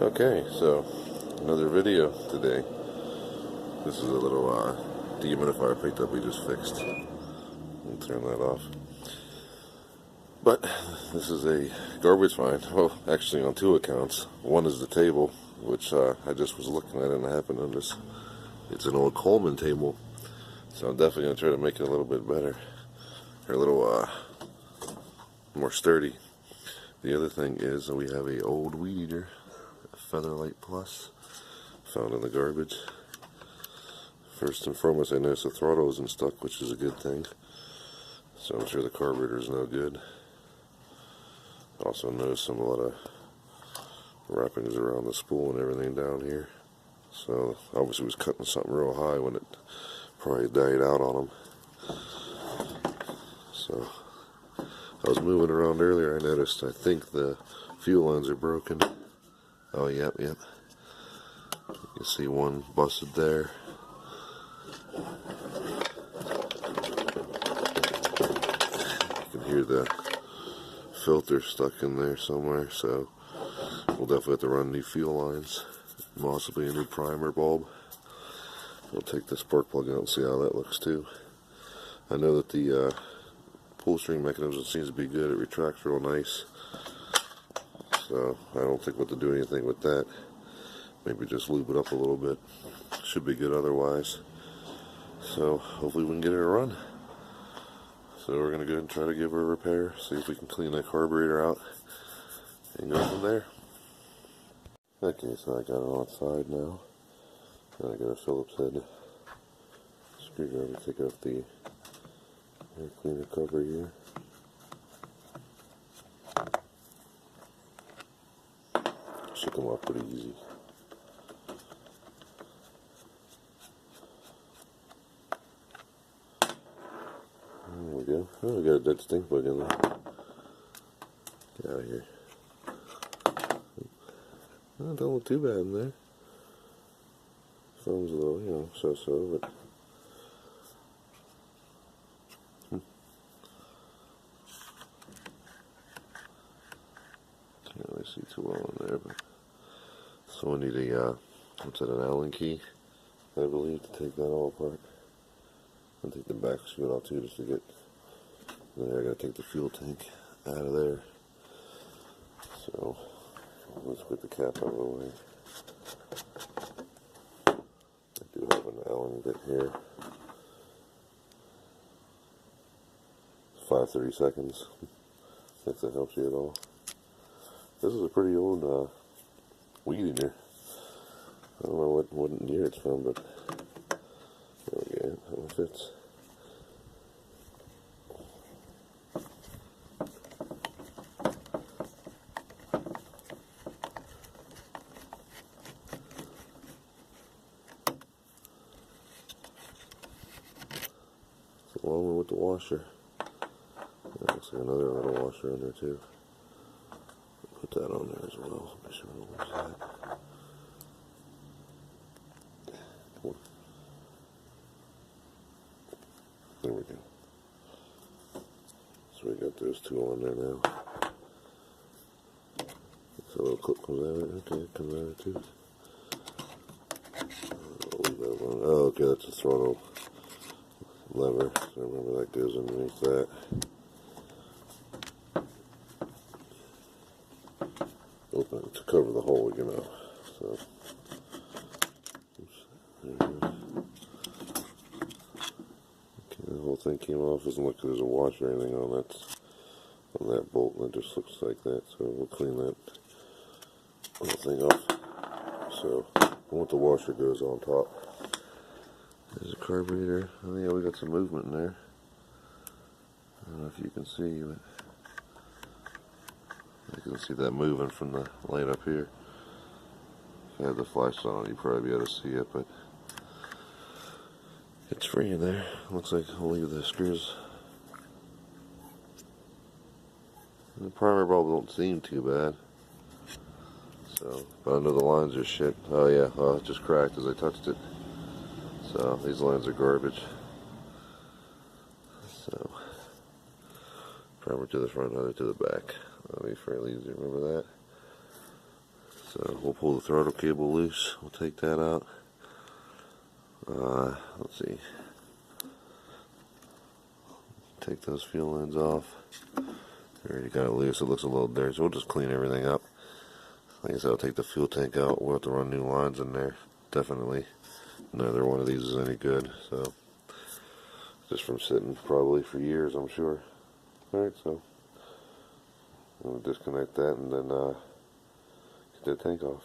Okay, so another video today. This is a little dehumidifier pipe that we just fixed. Let me turn that off. But this is a garbage find. Well, actually on two accounts. One is the table, which I just was looking at and I happened to notice it's an old Coleman table. So I'm definitely going to try to make it a little bit better. Or a little more sturdy. The other thing is we have a old Weedeater, Featherlite Plus, found in the garbage. First and foremost, I noticed the throttle isn't stuck, which is a good thing. So I'm sure the carburetor is no good. Also noticed a lot of wrappings around the spool and everything down here. So obviously was cutting something real high when it probably died out on them. So I was moving around earlier, I noticed, I think the fuel lines are broken. Oh, yep. You can see one busted there. You can hear the filter stuck in there somewhere, so we'll definitely have to run new fuel lines, possibly a new primer bulb. We'll take the spark plug out and see how that looks too. I know that the pull string mechanism seems to be good. It retracts real nice, so I don't think we'll have to do anything with that. Maybe just lube it up a little bit. Should be good otherwise. So hopefully we can get it a run. So we're going to go ahead and try to give her a repair, see if we can clean that carburetor out, and go from there. Okay, so I got it outside now. And I got a Phillips head screwdriver to take off the air cleaner cover here. Should come off pretty easy. There we go. Oh, we got a dead stink bug in there. Get out of here. Oh, don't look too bad in there. Foam's a little, so-so, but can't really see too well in there. But so I need a what's that? An Allen key, I believe, to take that all apart. I'll take the back screw out too, just to get. There, I gotta take the fuel tank out of there. So let's put the cap out of the way. I do have an Allen bit here. 5 seconds, if that helps you at all. This is a pretty old Weedeater. I don't know what year it's from, but there we go. That one fits. It's a long one with the washer. Looks like another little washer in there too. Put that on there as well. Make sure where's that. There we go. So we got those two on there now. So a little clip comes out of it. Okay, it comes out of it too. I'll leave that one. Oh, okay, that's a throttle lever. So remember that goes underneath that. Open it to cover the hole, So, oops, there it is. Okay, the whole thing came off. Doesn't look like there's a washer or anything on that bolt, and it just looks like that. So we'll clean that whole thing off. So, once the washer goes on top, there's a carburetor. Oh yeah, we got some movement in there. I don't know if you can see, but you can see that moving from the light up here. If I had the flashlight on, you'd probably be able to see it, but it's free in there. Looks like I'll leave the screws. And the primer bulb don't seem too bad. So, but I know the lines are shit. Oh yeah, it just cracked as I touched it. So, these lines are garbage. So, primer to the front, other to the back. That'll be fairly easy, remember that? So we'll pull the throttle cable loose. We'll take that out. Let's see. Take those fuel lines off. I already got it loose. It looks a little dirty, so we'll just clean everything up. Like I said, I'll take the fuel tank out. We'll have to run new lines in there. Definitely. Neither one of these is any good, so just from sitting probably for years, I'm sure. Alright, so I'm going to disconnect that and then get that tank off.